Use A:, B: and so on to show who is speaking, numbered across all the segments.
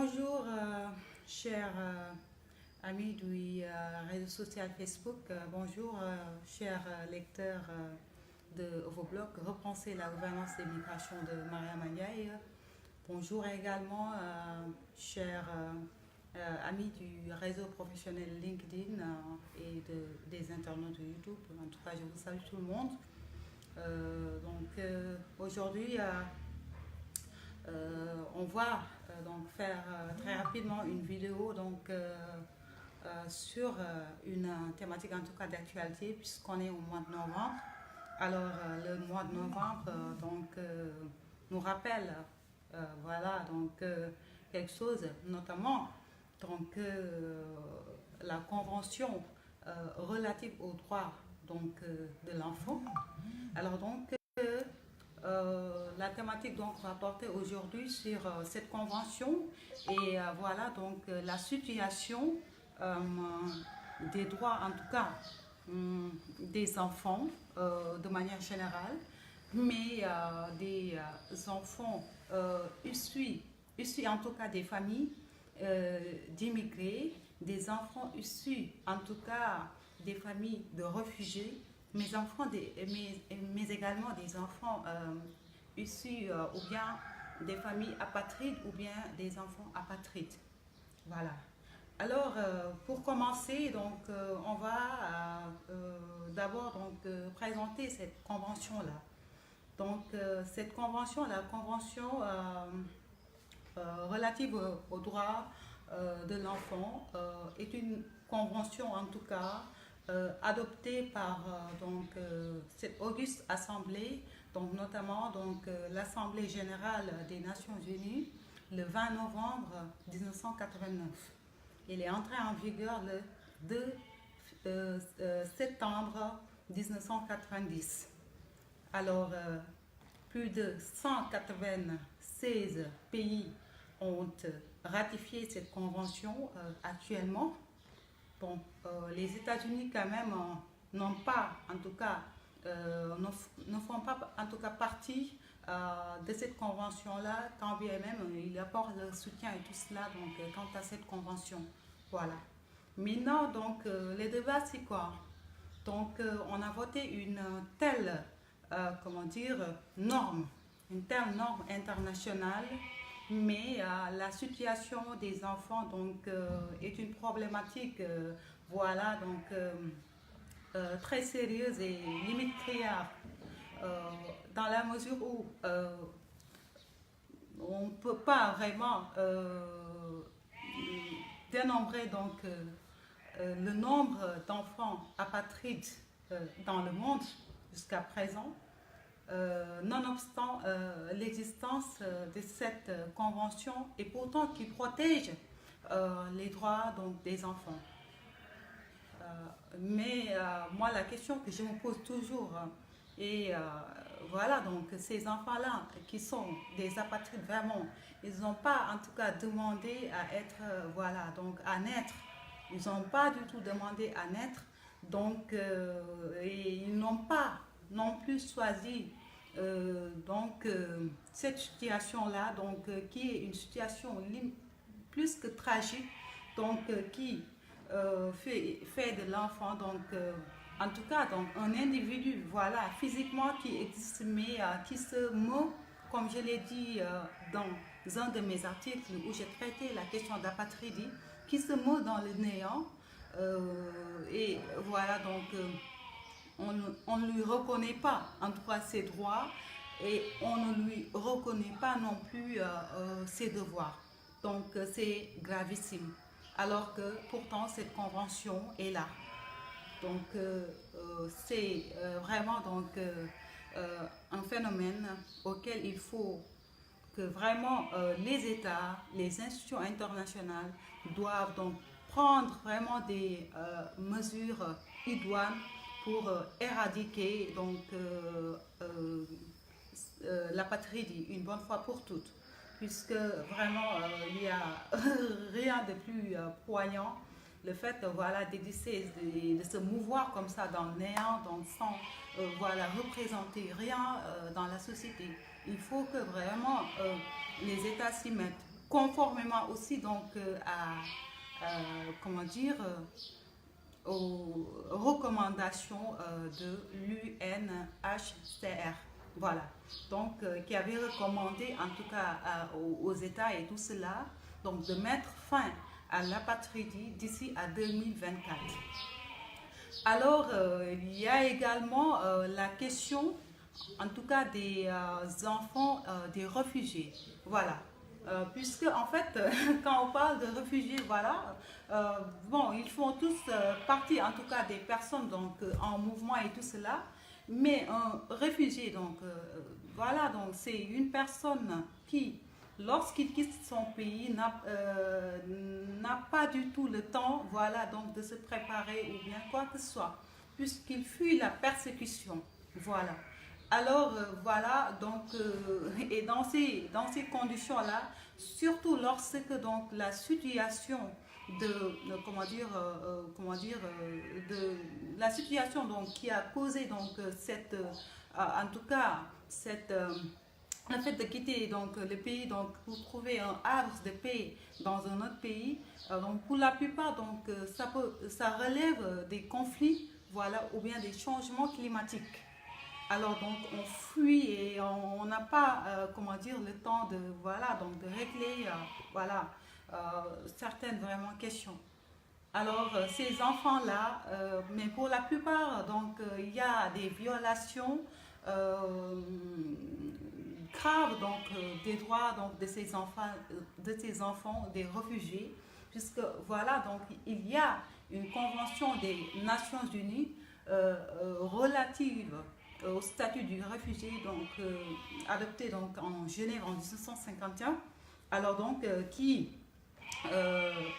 A: Bonjour, chers amis du réseau social Facebook. Bonjour, chers lecteurs de vos blogs. Repenser la gouvernance des migrations de Maria Maniaï. Bonjour également, chers amis du réseau professionnel LinkedIn des internautes de YouTube. En tout cas, je vous salue tout le monde. Aujourd'hui, on va donc faire très rapidement une vidéo sur une thématique en tout cas d'actualité puisqu'on est au mois de novembre. Alors le mois de novembre nous rappelle quelque chose, notamment la convention relative aux droits de l'enfant. Alors la thématique va porter aujourd'hui sur cette convention et la situation des droits en tout cas des enfants de manière générale, mais des enfants issus en tout cas des familles d'immigrés, des enfants issus en tout cas des familles de réfugiés, mais également des enfants issus ou bien des familles apatrides ou bien des enfants apatrides. Voilà. Alors, pour commencer, on va d'abord présenter cette convention-là. Cette convention, la convention relative aux droits de l'enfant, est une convention en tout cas adoptée par cette auguste assemblée, notamment l'Assemblée générale des Nations Unies le 20 novembre 1989. Il est entré en vigueur le 2 septembre 1990. Alors, plus de 196 pays ont ratifié cette convention actuellement. Bon, les États-Unis quand même n'ont pas, en tout cas, ne font pas en tout cas partie de cette convention-là, quand bien même ils apportent le soutien et tout cela quant à cette convention. Voilà. Maintenant, les débats, c'est quoi? On a voté une telle, norme, une telle norme internationale, mais la situation des enfants est une problématique très sérieuse et limite criard, dans la mesure où on ne peut pas vraiment dénombrer le nombre d'enfants apatrides dans le monde jusqu'à présent, nonobstant l'existence de cette convention et pourtant qui protège les droits des enfants. Moi, la question que je me pose toujours ces enfants-là qui sont des apatrides vraiment, ils n'ont pas en tout cas demandé à être à naître. Ils n'ont pas du tout demandé à naître, et ils n'ont pas non plus choisi cette situation-là, qui est une situation plus que tragique, qui fait de l'enfant en tout cas un individu physiquement qui existe, mais qui se meut, comme je l'ai dit dans un de mes articles où j'ai traité la question d'apatridie, qui se meut dans le néant, on ne lui reconnaît pas en tout cas ses droits et on ne lui reconnaît pas non plus ses devoirs. C'est gravissime. Alors que pourtant cette convention est là. C'est vraiment un phénomène auquel il faut que vraiment les États, les institutions internationales doivent prendre vraiment des mesures idoines pour éradiquer l'apatridie une bonne fois pour toutes, puisque vraiment il n'y a rien de plus poignant, le fait d'exister, de se mouvoir comme ça dans le néant, sans représenter rien dans la société. Il faut que vraiment les États s'y mettent. conformément aussi donc comment dire, aux recommandations de l'UNHCR. Voilà. Donc, qui avait recommandé, en tout cas aux États et tout cela, donc de mettre fin à l'apatridie d'ici à 2024. Alors, il y a également la question, en tout cas, des enfants des réfugiés. Voilà. Puisque, en fait, quand on parle de réfugiés, voilà, bon, ils font tous partie, en tout cas, des personnes donc, en mouvement et tout cela. Mais un réfugié, donc, voilà, donc c'est une personne qui, lorsqu'il quitte son pays, n'a pas du tout le temps, voilà, donc de se préparer ou bien quoi que ce soit, puisqu'il fuit la persécution, voilà. Alors, voilà, donc, et dans ces conditions-là, surtout lorsque donc la situation de la situation donc qui a causé donc cette en tout cas cette le fait de quitter donc le pays donc pour trouver un havre de paix dans un autre pays, donc pour la plupart donc ça relève des conflits, voilà, ou bien des changements climatiques. Alors donc on fuit et on n'a pas comment dire le temps de voilà donc de régler voilà certaines vraiment questions. Alors ces enfants là, mais pour la plupart donc il y a des violations euh, graves donc des droits donc de ces enfants des réfugiés, puisque voilà donc il y a une convention des Nations Unies relative au statut du réfugié donc adopté donc en Genève en 1951. Alors donc qui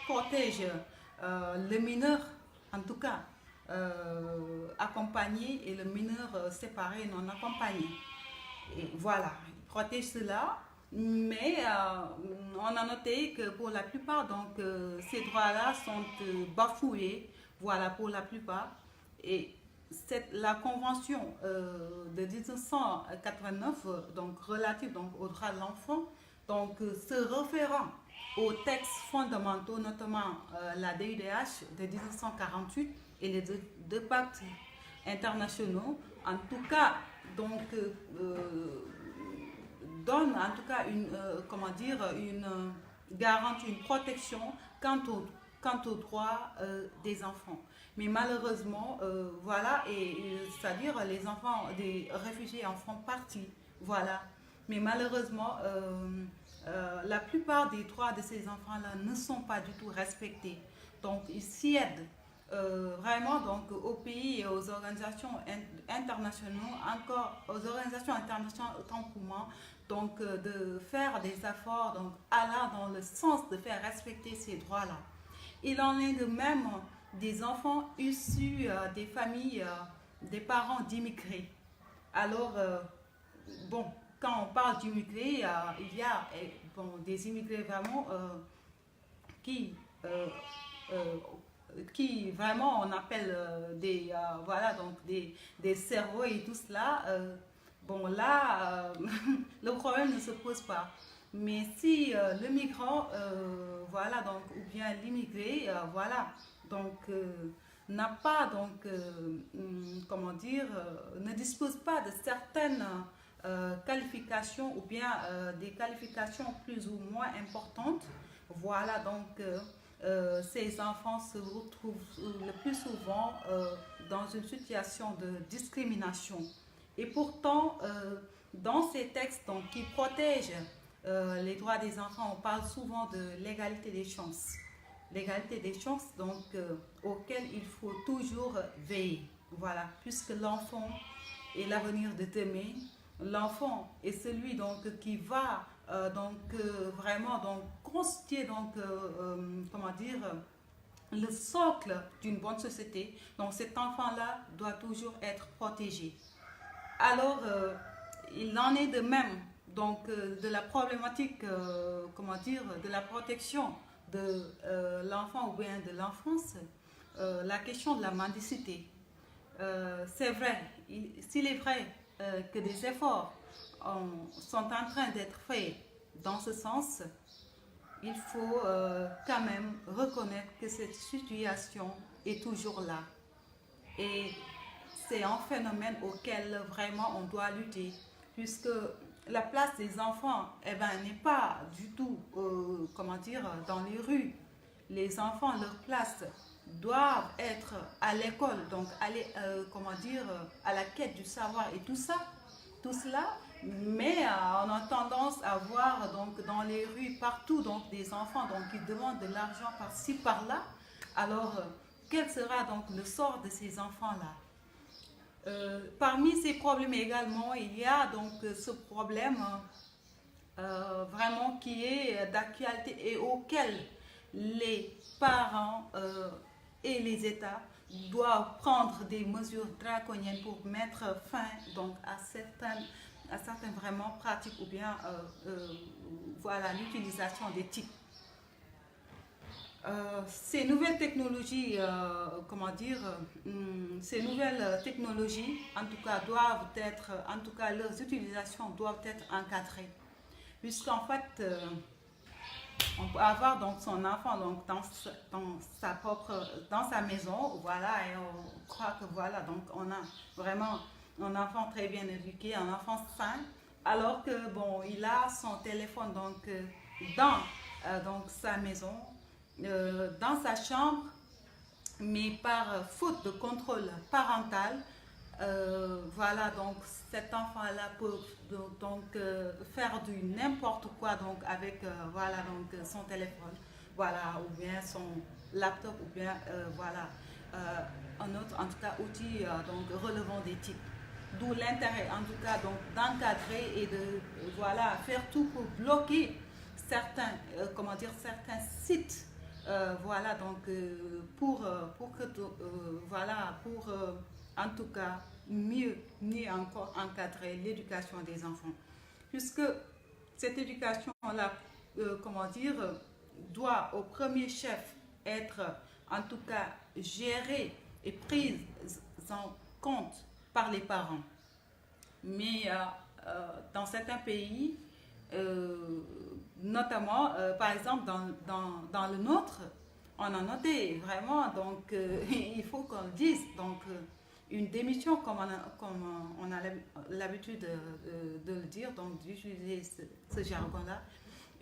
A: protège le mineur, en tout cas accompagné, et le mineur séparé non accompagné. Et voilà, il protège cela. Mais on a noté que pour la plupart, donc, ces droits-là sont bafoués, voilà, pour la plupart. Et la convention de 1989, donc, relative donc, aux droits de l'enfant, donc, se référant aux textes fondamentaux, notamment la DUDH de 1948 et les deux pactes internationaux, en tout cas, donc, donne en tout cas une, comment dire, une garantie, une protection quant aux droits des enfants. Mais malheureusement, voilà, et c'est-à-dire les enfants des réfugiés en font partie, voilà. Mais malheureusement, la plupart des droits de ces enfants-là ne sont pas du tout respectés. Donc, ils s'y aident vraiment donc, aux pays et aux organisations internationales, encore aux organisations internationales autant pour moi, donc de faire des efforts donc, allant dans le sens de faire respecter ces droits-là. Il en est de même des enfants issus des familles, des parents d'immigrés. Alors, bon, quand on parle d'immigrés, il y a bon, des immigrés vraiment qui, euh, euh, qui vraiment on appelle voilà, donc des cerveaux et tout cela. Bon, là, le problème ne se pose pas. Mais si le migrant, voilà, donc, ou bien l'immigré, voilà, donc, n'a pas, donc, comment dire, ne dispose pas de certaines qualifications ou bien des qualifications plus ou moins importantes, voilà, donc, ces enfants se retrouvent le plus souvent dans une situation de discrimination. Et pourtant, dans ces textes donc, qui protègent les droits des enfants, on parle souvent de l'égalité des chances. L'égalité des chances donc, auquel il faut toujours veiller. Voilà, puisque l'enfant est l'avenir de demain, l'enfant est celui donc, qui va vraiment donc, constituer donc, comment dire, le socle d'une bonne société. Donc cet enfant-là doit toujours être protégé. Alors, il en est de même donc, de la problématique, comment dire, de la protection de l'enfant ou bien de l'enfance, la question de la mendicité. C'est vrai, s'il est vrai que des efforts sont en train d'être faits dans ce sens, il faut quand même reconnaître que cette situation est toujours là. Et c'est un phénomène auquel vraiment on doit lutter, puisque la place des enfants eh ben, n'est pas du tout, comment dire, dans les rues. Les enfants, leur place doivent être à l'école, donc aller, comment dire, à la quête du savoir et tout ça, tout cela. Mais on a tendance à voir donc dans les rues partout donc des enfants donc qui demandent de l'argent par-ci par-là. Alors quel sera donc le sort de ces enfants-là? Parmi ces problèmes également, il y a donc ce problème vraiment qui est d'actualité et auquel les parents et les États doivent prendre des mesures draconiennes pour mettre fin donc à certaines vraiment pratiques ou bien voilà l'utilisation des types. Ces nouvelles technologies, comment dire, ces nouvelles technologies, en tout cas, doivent être, en tout cas, leurs utilisations doivent être encadrées. Puisqu'en fait, on peut avoir donc son enfant donc dans sa maison, voilà, et on croit que voilà, donc on a vraiment un enfant très bien éduqué, un enfant sain, alors que bon, il a son téléphone dans donc sa maison, dans sa chambre, mais par faute de contrôle parental, voilà, donc cet enfant-là peut faire du n'importe quoi donc avec voilà donc son téléphone, voilà, ou bien son laptop, ou bien voilà un autre en tout cas outil donc relevant des types. D'où l'intérêt en tout cas donc d'encadrer et de voilà faire tout pour bloquer certains comment dire certains sites voilà donc pour que voilà pour en tout cas mieux encore encadrer l'éducation des enfants, puisque cette éducation là comment dire doit au premier chef être en tout cas gérée et prise en compte par les parents. Mais dans certains pays, euh, notamment par exemple dans le nôtre, on a noté vraiment, donc il faut qu'on le dise, donc une démission comme on a l'habitude de le dire, donc d'utiliser ce jargon-là,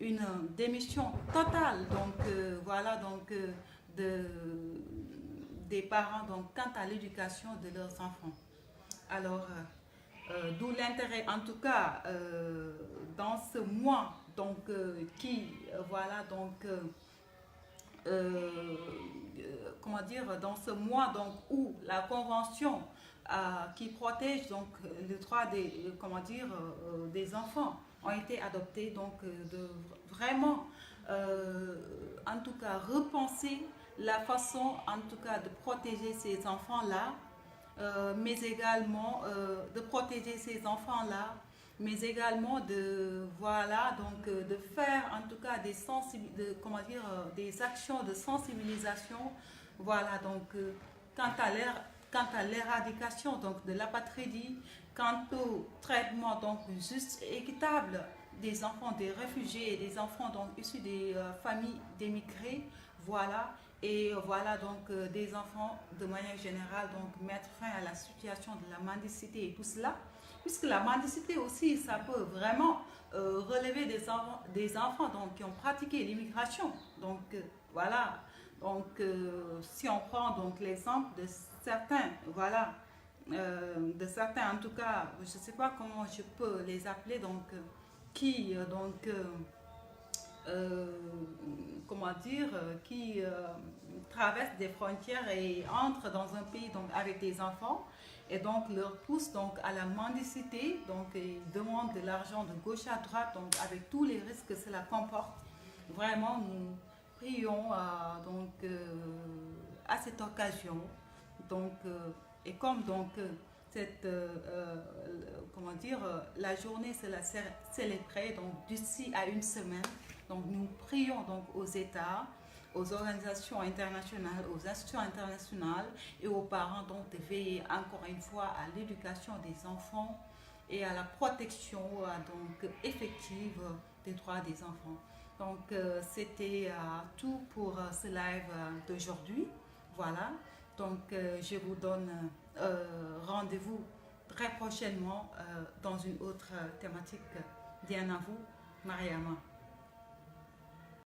A: une démission totale, donc voilà, donc de, des parents, donc quant à l'éducation de leurs enfants. Alors, d'où l'intérêt, en tout cas, dans ce mois, donc qui, voilà, donc euh, comment dire, dans ce mois donc où la convention qui protège donc le droit des, comment dire, des enfants ont été adoptés, donc de vraiment, en tout cas, repenser la façon, en tout cas, de protéger ces enfants-là, mais également de protéger ces enfants-là, mais également de voilà donc de faire en tout cas comment dire des actions de sensibilisation, voilà donc quant à l'éradication donc de l'apatridie, quant au traitement donc juste et équitable des enfants des réfugiés et des enfants donc issus des familles d'émigrés, voilà, et voilà donc des enfants de manière générale, donc mettre fin à la situation de la mendicité et tout cela, puisque la mendicité aussi ça peut vraiment relever des enfants donc, qui ont pratiqué l'immigration, donc voilà, donc si on prend donc l'exemple de certains, voilà, de certains en tout cas, je ne sais pas comment je peux les appeler, donc qui euh, comment dire, qui traversent des frontières et entrent dans un pays donc, avec des enfants et donc leur poussent donc, à la mendicité, donc ils demandent de l'argent de gauche à droite, donc avec tous les risques que cela comporte. Vraiment, nous prions à cette occasion. Donc, et comme donc cette, comment dire, la journée sera célébrée donc d'ici à une semaine. Donc nous prions donc aux États, aux organisations internationales, aux institutions internationales et aux parents donc de veiller encore une fois à l'éducation des enfants et à la protection donc effective des droits des enfants. Donc, c'était tout pour ce live d'aujourd'hui. Voilà. Donc, je vous donne rendez-vous très prochainement dans une autre thématique. Bien à vous, Mariama.